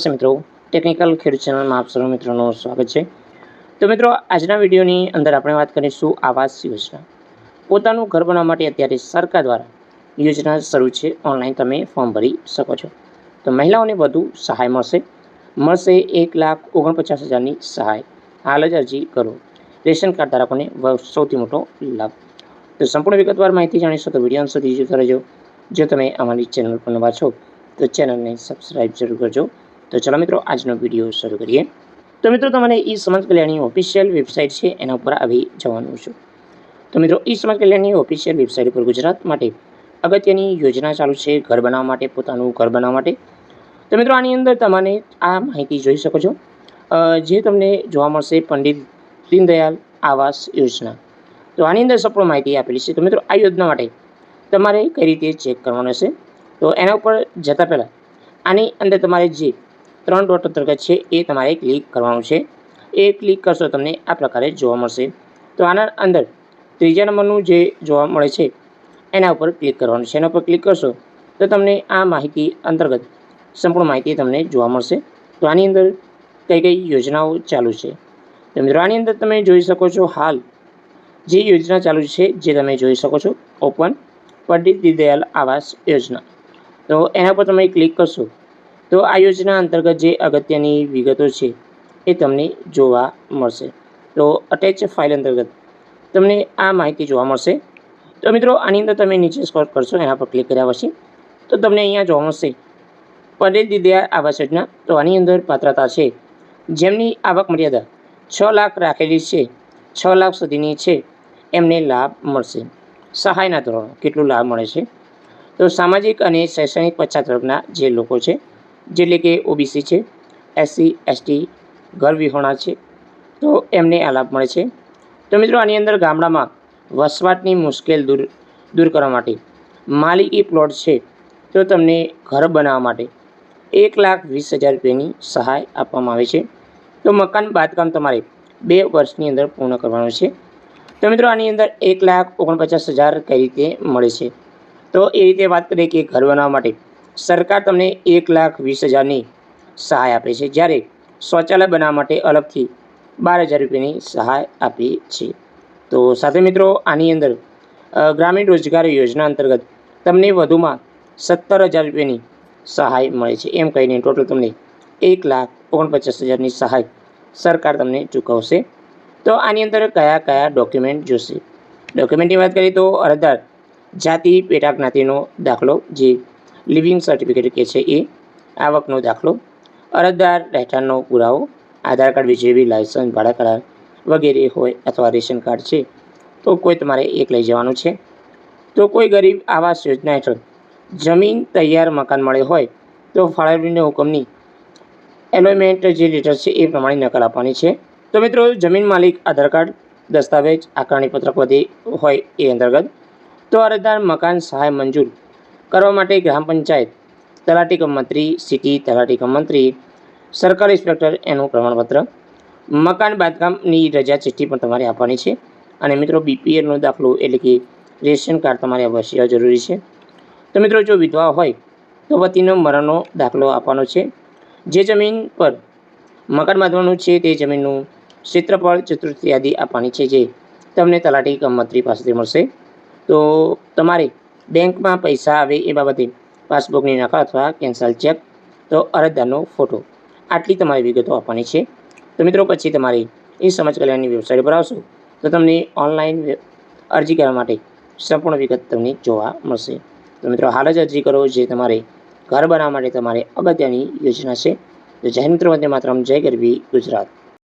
મિત્રો ટેકનિકલ ખેડૂત ચેનલમાં આપ સર્વ મિત્રોનું સ્વાગત છે। તો મિત્રો આજના વિડીયોની અંદર આપણે વાત કરીશું આવાસ યોજના। પોતાનું ઘર બનાવવા માટે અત્યારે સરકાર દ્વારા યોજના શરૂ છે। ઓનલાઈન તમે ફોર્મ ભરી શકો છો। તો મહિલાઓને વધુ સહાય મળશે 1,49,000ની સહાય। હાલ જ અરજી કરો। રેશન કાર્ડ ધારકોને સૌથી મોટો લાભ। તો સંપૂર્ણ વિગતવાર માહિતી જાણીશું તો વિડીયો અંત સુધી જોતા રહેજો। જો તમે અમારી ચેનલ પર નવા છો તો ચેનલને સબસ્ક્રાઈબ જરૂર કરજો। તો ચલો મિત્રો આજનો વિડીયો શરૂ કરીએ। તો મિત્રો તમારે ઈ સમાજ કલ્યાણની ઓફિશિયલ વેબસાઇટ છે એના ઉપર આવી જવાનું છે। તો મિત્રો ઈ સમાજ કલ્યાણની ઓફિશિયલ વેબસાઇટ ઉપર ગુજરાત માટે અગત્યની યોજના ચાલુ છે ઘર બનાવવા માટે, પોતાનું ઘર બનાવવા માટે। તો મિત્રો આની અંદર તમને આ માહિતી જોઈ શકો છો જે તમને જોવા મળશે પંડિત દીનદયાળ આવાસ યોજના। તો આની અંદર સંપૂર્ણ માહિતી આપેલી છે। તો મિત્રો આ યોજના માટે તમારે કઈ રીતે ચેક કરવાનું હશે તો એના ઉપર જતાં પહેલાં આની અંદર તમારે જે 3 ડોટ અંતર્ગત છે એ તમારે ક્લિક કરવાનું છે। એ ક્લિક કરશો તમને આ પ્રકારે જોવા મળશે। તો આના અંદર ત્રીજા નંબરનું જે જોવા મળે છે એના ઉપર ક્લિક કરવાનું છે। એના ઉપર ક્લિક કરશો તો તમને આ માહિતી અંતર્ગત સંપૂર્ણ માહિતી તમને જોવા મળશે। તો આની અંદર કઈ કઈ યોજનાઓ ચાલુ છે તો મિત્રો આની અંદર તમે જોઈ શકો છો હાલ જે યોજના ચાલુ છે જે તમે જોઈ શકો છો ઓપન પંડિત દીનદયાળ આવાસ યોજના। તો એના પર તમે ક્લિક કરશો તો આ યોજના અંતર્ગત જે અગત્યની વિગતો છે એ તમને જોવા મળશે। તો અટેચ ફાઇલ અંતર્ગત તમને આ માહિતી જોવા મળશે। તો મિત્રો આની અંદર તમે નીચે સ્ક્રોલ કરશો એના પર ક્લિક કર્યા પછી તો તમને અહીંયા જોવા મળશે પંડિત દીનદયાળ આવાસ યોજના। તો આની અંદર પાત્રતા છે જેમની આવક મર્યાદા 6 લાખ રાખેલી છે 6 લાખ સુધીની છે એમને લાભ મળશે। સહાયના ધોરણો કેટલું લાભ મળે છે તો સામાજિક અને શૈક્ષણિક પછાત વર્ગના જે લોકો છે જેટલે કે ઓબીસી છે, એસસી એસટી, ઘર વિહોણા છે તો એમને આ લાભ મળે છે। તો મિત્રો આની અંદર ગામડામાં વસવાટની મુશ્કેલ દૂર કરવા માટે માલિકી પ્લોટ છે તો તમને ઘર બનાવવા માટે 1,20,000 રૂપિયાની સહાય આપવામાં આવે છે। તો મકાન બાંધકામ તમારે 2 વર્ષની અંદર પૂર્ણ કરવાનું છે। તો મિત્રો આની અંદર 1,49,000 કઈ રીતે મળે છે તો એ રીતે વાત કરીએ કે ઘર બનાવવા માટે સરકાર તમને 1,20,000ની સહાય આપે છે જ્યારે શૌચાલય બનાવવા માટે અલગથી 12,000 રૂપિયાની સહાય આપી છે। તો સાથે મિત્રો આની અંદર ગ્રામીણ રોજગાર યોજના અંતર્ગત તમને વધુમાં 17,000 રૂપિયાની સહાય મળે છે। એમ કહીને ટોટલ તમને 1,49,000ની સહાય સરકાર તમને ચૂકવશે। તો આની અંદર કયા કયા ડોક્યુમેન્ટ જોશે ડોક્યુમેન્ટની વાત કરીએ તો અરજદાર જાતિ પેટા જ્ઞાતિનો દાખલો જે લિવિંગ સર્ટિફિકેટ કે છે એ, આવકનો દાખલો, અરજદાર રહેઠાણનો પુરાવો, આધાર કાર્ડ, વીજળી, લાયસન્સ, ભાડા કરાર વગેરે હોય અથવા રેશન કાર્ડ છે તો કોઈ તમારે એક લઈ જવાનું છે। તો કોઈ ગરીબ આવાસ યોજના હેઠળ જમીન તૈયાર મકાન મળે હોય તો ફાળવણીના હુકમની એલોયમેન્ટ જે લેટર છે એ પ્રમાણે નકલ આપવાની છે। તો મિત્રો જમીન માલિક આધાર કાર્ડ દસ્તાવેજ આકારણી પત્રક વધે હોય એ અંતર્ગત તો અરજદાર મકાન સહાય મંજૂર કરવા માટે ગ્રામ પંચાયત તલાટી કમ મંત્રી, સિટી તલાટી કમ મંત્રી, સર્કલ ઇન્સ્પેક્ટર એનું પ્રમાણપત્ર, મકાન બાંધકામની રજા ચિઠ્ઠી પણ તમારે આપવાની છે। અને મિત્રો બીપીએલનો દાખલો એટલે કે રેશન કાર્ડ તમારે અવશ્ય જરૂરી છે। તો મિત્રો જો વિધવા હોય તો પતિનો મરણનો દાખલો આપવાનો છે। જે જમીન પર મકાન બાંધવાનું છે તે જમીનનું ક્ષેત્રફળ ચતુર્થ યાદી આપવાની છે જે તમને તલાટી કમ મંત્રી પાસેથી મળશે। તો તમારે બેંકમાં પૈસા આવે એ બાબતે પાસબુકની નકલ અથવા કેન્સલ ચેક, તો અરજદારનો ફોટો, આટલી તમારી વિગતો આપવાની છે। તો મિત્રો પછી તમારે એ સમાજ કલ્યાણની વેબસાઇટ પર આવશો તો તમને ઓનલાઈન અરજી કરવા માટે સંપૂર્ણ વિગત તમને જોવા મળશે। તો મિત્રો હાલ જ અરજી કરો જે તમારે ઘર બનાવવા માટે તમારે અગત્યની યોજના છે। તો જય હિન્દ મિત્રો, વંદે માતરમ, જય ગરવી ગુજરાત।